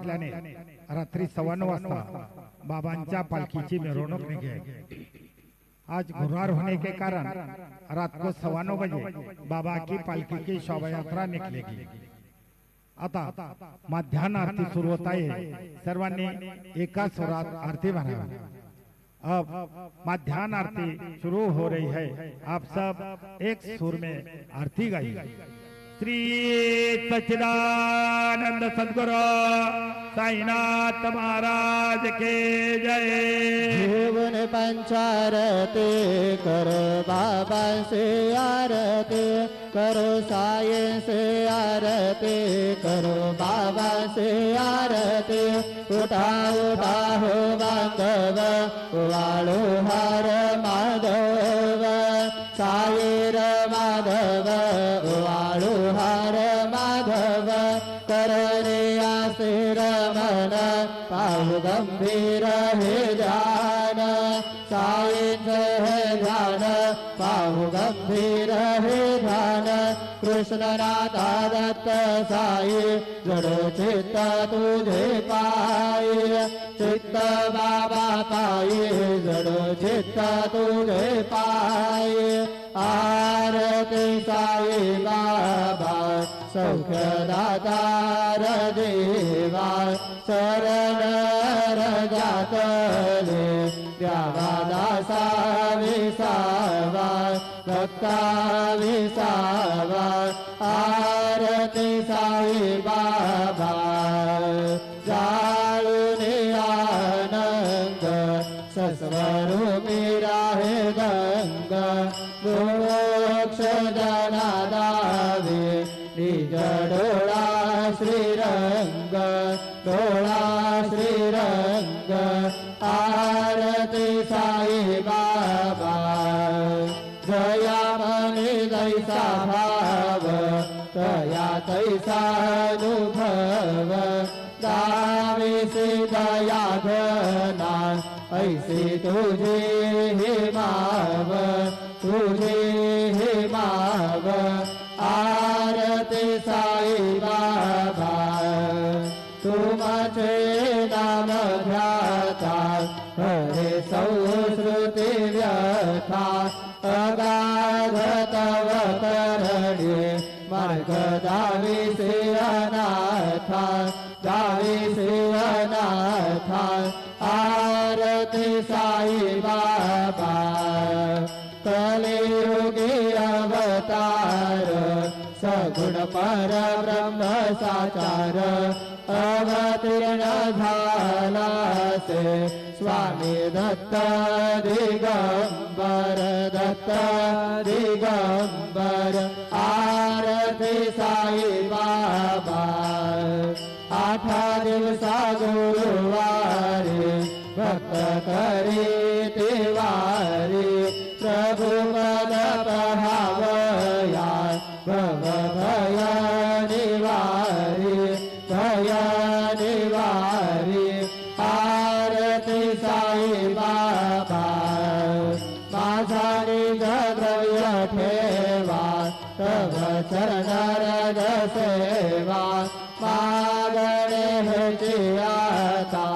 असल्याने रात्री 9:15 वाजता बाबांच्या पालखीची मिरवणूक निघेगी। आज गुरुवार होने के कारण रात को 9:15 बजे बाबा की पालकी की शोभा यात्रा निकलेगी। आता मध्यान्ह आरती सुरू होता है, सर्वांनी एका सुरात आरती भरावी। अब मध्यान्ह आरती शुरू हो रही है, आप सब एक सुर में आरती गाइए। श्री सच्चिदानंद सद्गुरु साईनाथ महाराज के जय। जीवन पंचारती करो बाबा से आरती करो, साई से आरती करो, बाबा से आरती। उठा उठा हो बांधव वाळू हर माधव, साई र माधव वाळू हर माधव। करणे आसे रमण पाहु गंभीर हे ध्यान, साईंचे हे ध्यान पाहु गंभीर हे ध्यान। कृष्ण नाथा दत्त साई जड चित्त तुझे पायी, चित्त बाबा पायी जड चित्त तुझे पायी। आरती साई बाबा सौख्यदातार देवा, शरण रजातले द्यावा दासा विसावा भक्ता विसावा। आरती साई बाबा जाळूने आनंद सस्वरूपी राहे गंगा। मोक्ष जनादावे निज डोळा श्रीरंग, डोळा श्रीरंग। आरती साई बाबा जया मनी जैसा भाव तया तैसा अनुभव। दाविसी दया घना ऐसी तुझी ही माव, तुझी ही माव। आरती साई बाबा तुमचे नाम ध्याता, हरे संस्कृती व्यथा। अगाध तव करणे मार्ग दाविसी अनाथा, दाविसी अनाथा। आरती साई बाबा कलियुगी अवतार, सगुण परब्रह्म साचार। अवतीर्ण झाला से स्वामी दत्त दिगंबर, दत्त दिगंबर। आरती साई बाबा आठा दिवसा गुरुवारी भक्त करी तिवारी। प्रभु पद पहावया भव भय निवारी, भय निवारी। आरती साई बाबा माझा निज द्रव्य ठेवा, तव चरण रज सेवा। मागणे हेची आता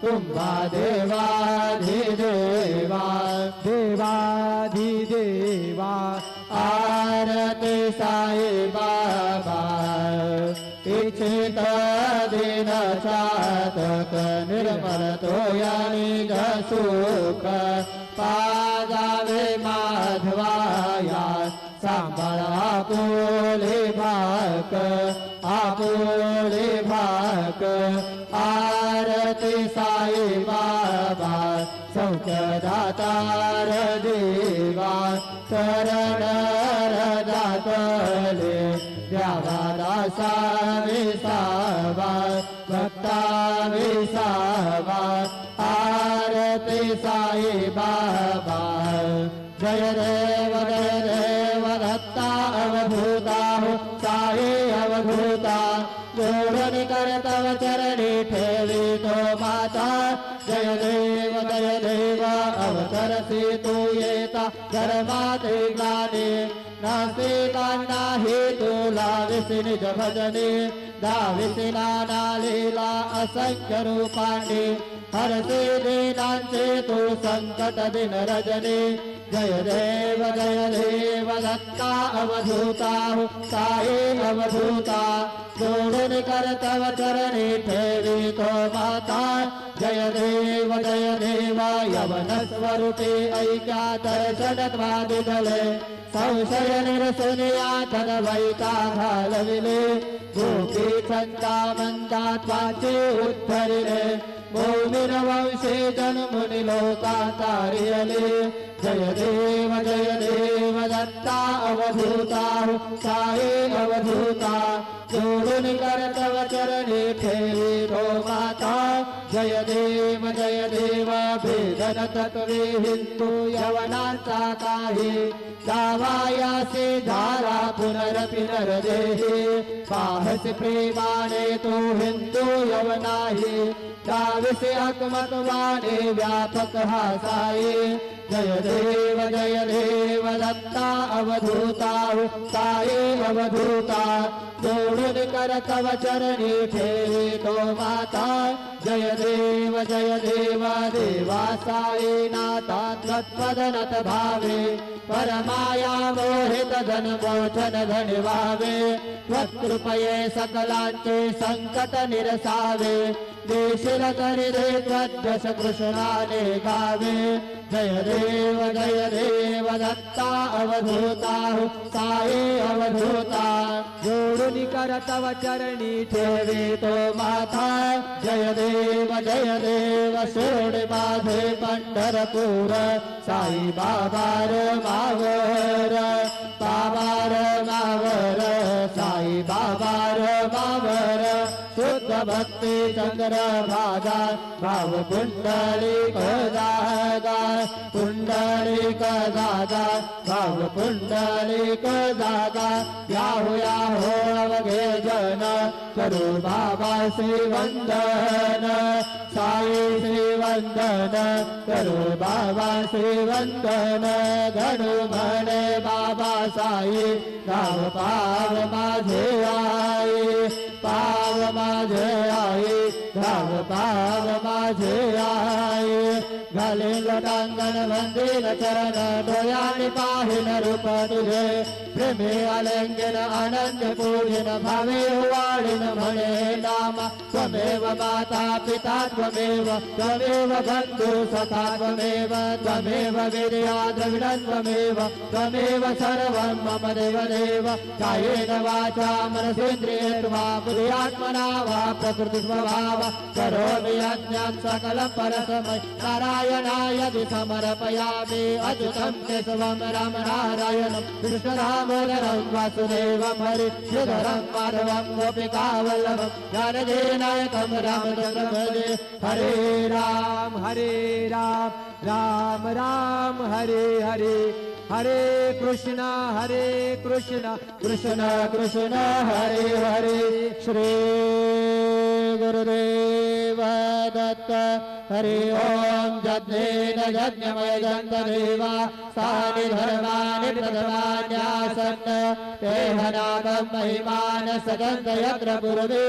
तुम्हा देवाधिदेवा, देवाधिदेवा। आरती साई बाबा इच्छित दिन चातक, निर्मल तोया निज सुख। पाजावे माधवाया सांभाळ आपुले भाक, आपुले भाक। आरती साई बाबा सौख्यदातार देवा, शरण रजातले द्यावा दासा विसावा भक्ता विसावा। आरती साई बाबा जय देव दत्ता अवधूता हो साई अवधूता। जोडणी करतव चरणी ठेवी तो माता, जय देव अवतरसी तू येता धर्माते गाणे। नासिका नाही तुला विसी निज भजने धाविसी नाना लीला असंख्य रूपाने हरसे दीनांचे तू संकट दिन रजनी जय देव दत्ता अवधूता साई अवधूता जोडून करतव चरणी ठेवी तो माता जय देव यवन स्वरूपी ऐक्या दर्शन द्वादिगले संशय निरसुनिया तन वैता घालविले गोपी छंदा मंदा त्वाचे उद्धरिले भूमिर वंशे जन्मुनि लोका तारियले जय देव दत्ता अवधूता साई अवधूता जोडून करतव चरणी ठेवी तो माता जय देव भेदन तत्वे हिंदू यवनांचा काही दावायासे धारा पुनरपि नरदेही पाहस प्रेमाने तो हिंदू यवनाही दाविसे आत्मत्वाने व्यापक हा साई जय देव दत्ता अवधूता साई अवधूता जोडून करतव चरणी ठेवी तो माता जय देव देवा साई नाथा तत्पदनत भावे परमाया मोहित धन मोचन धन व्हावे त्वत्कृपये सकलांचे संकट निरसावे देशील तरी जस कृष्णाने गावे जय देव दत्ता अवधूता साई अवधूता जोडून करतव चरणी ठेवी तो माता जय देव सोड माझे पंढरपूर साई बाबार मावर साई बाबार मावर शुद्ध भक्ती चंद्र भागा भाव पुंडलिक जागा पुंडलिक जागा भाव पुंडलिक जागा याहो अवघे जन करू बाबा श्री वंदन साई श्री वंदन करू बाबा श्री वंदन घडू म्हणे बाबा साई गाव पाव माझे आई पाव माझे आई गाव पाव माझे आई घालील टांगण वंदील चरण डोळ्याने पाहिन रूप तुझे प्रेमे आलिंगन आनंद पूजन भावे वाळीन म्हणे नामा त्वमेव माता पिता त्वमेव बंधु सखा त्वमेव विद्या द्रविडं त्वमेव सर्वं मम देव कायेन वाचा मनसेन्द्रियेर्वा बुद्ध्यात्मना वा प्रकृतिस्वभाव करोमि यज्ञं सकलं परस्मै नारायणाय समर्पयामि अच्युतं केशवं राम नारायणं कृष्णदामोदरं वासुदेवं हरि श्रीधरं माधवं गोपिकावल्लभं ज्ञानदेनायकं रामचन्द्रं भजे हरे राम राम राम हरे हरे हरे कृष्ण कृष्ण कृष्ण हरे हरे श्री गुरुदेव दत्त हरि ओम यज्ञेन यज्ञमय जन्तदेवा सानि धर्माणि प्रथमान्यासन् तेहनागं महिमान सजन्त यत्र पूर्वे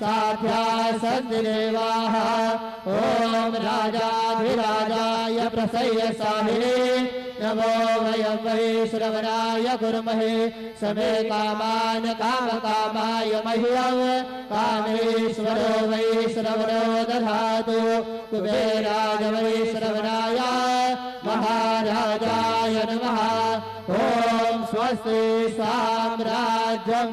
साध्यासन्ति देवाः ओम राजाधिराजाय प्रसह्य साहिने नमो वयं वै श्रवणाय कुर्महे समे कामान् कामकामाय मह्यं कामेश्वरो वै श्रवणो दधातु कुबेराय वै श्रवणाय महाराजाय नमः ओम स्वस्ति साम्राज्यं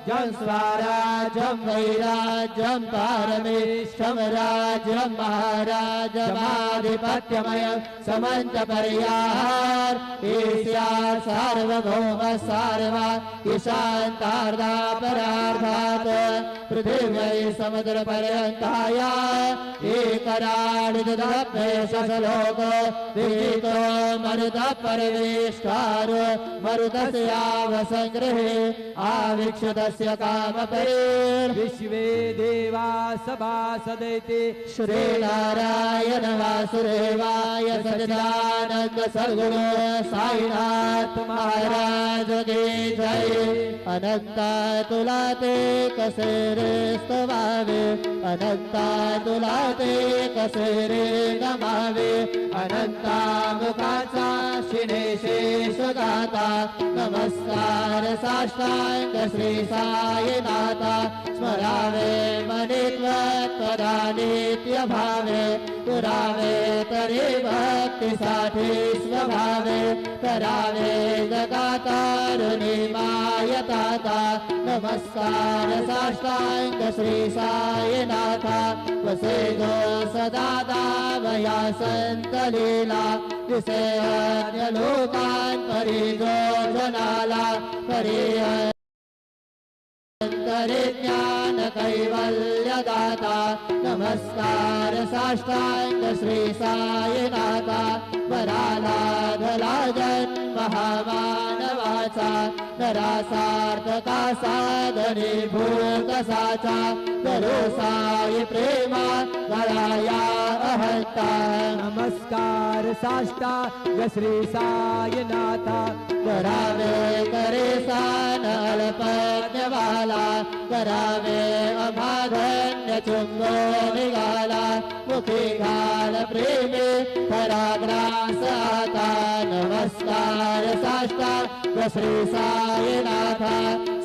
जं स्वराज्यं वैराज्यं पारमेष्ठं राज्यं महाराजमाधिपत्यमयं समन्त पर्याहार ईश्वर सार्वभौम सार्वा ईशान्तार्धा परार्धात् पृथिव्यै समुद्र पर्यन्ताय एकराडिदभ्येशलोक विहितो मरुत परमेष्ठार मरुतस्याव संग्रहे आवीक्षित तस्य कामपरिर् विश्वे देवा सभासदैते श्रीनारायण वासुदेवाय सच्चिदानंद सद्गुरु साईनाथ महाराज की जय। अनंता तुला ते कसे रे स्तवावे, अनंता तुला ते कसे रे नमावे, अनंता मुखाचा शिणे शेष गाता, नमस्कार साष्टांग श्री साईनाथा, स्मरावे मनित्वत्पदा नित्य भावे, पुरावे तरी भक्तीसाठी स्वभावे, करावे जगातारुणी मायताता, नमस्कार साष्टांग श्री साईनाथा, वसे जो सदा दावया संत लीला, जिसे अन्य लोकान परी जो जनाला, परी अंतरे ज्ञान कैवल्य दाता, नमस्कार साष्टांग श्री साईनाथा, वराला जन्म हा मानवाचा, नरासार्थका साधनी भूत साचा, करो साई प्रेमा गळाया अहंता, नमस्कार साष्टांग श्री साईनाथा, करावे करे सान अल्पज्ञवाला, करावे अमाधन्य चुंबो निघाला, मुखी घाल प्रेमी खरा ग्रास आता, नमस्कार साष्टांग श्री साईनाथा,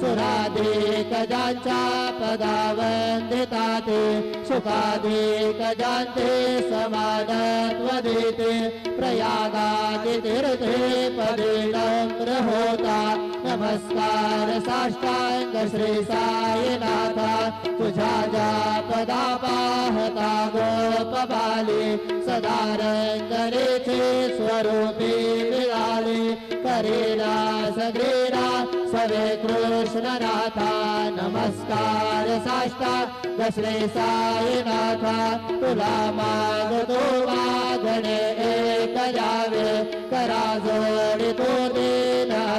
सुराधिक ज्यांच्या पदा वंदिता ते, सुखाधिक ज्यांचे समानत्व देते, प्रयागादि तीर्थे पदे नम्र होता, नमस्कार साष्टांग श्री साईनाथा, तुझ्या ज्या पदा पाहता गोप बाली, सदा रंगनेचे स्वरूपी मिळाले, करीना सगळीना सवे कृष्णनाथा, नमस्कार साष्टांग श्री साईनाथा, तुला मागतो मागणे एक जावे, करा जोडी तो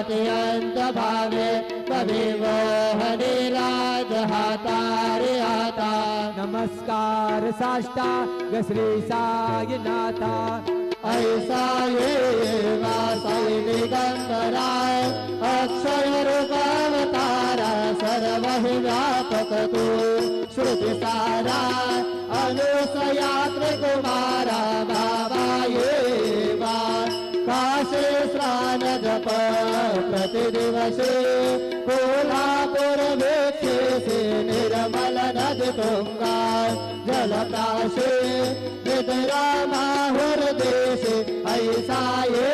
अत्यंत भावे, कवी मोहनी राज हातारी आता, नमस्कार साष्टांग श्री साईनाथा, ऐसा ये वासाई दिगंबराय, अक्षय रूपावतारा, सर्व हि व्यापक तू, श्रुति सारा अनुसया त्रिकुमारा, बाबा ये बा काशे स्नान जप प्रतिदिवसे, कोल्हापूर वीक्षेसे निर्मल नदी तुंगा, जलप्राशे निद्रा माहुर देशे, ऐसा ये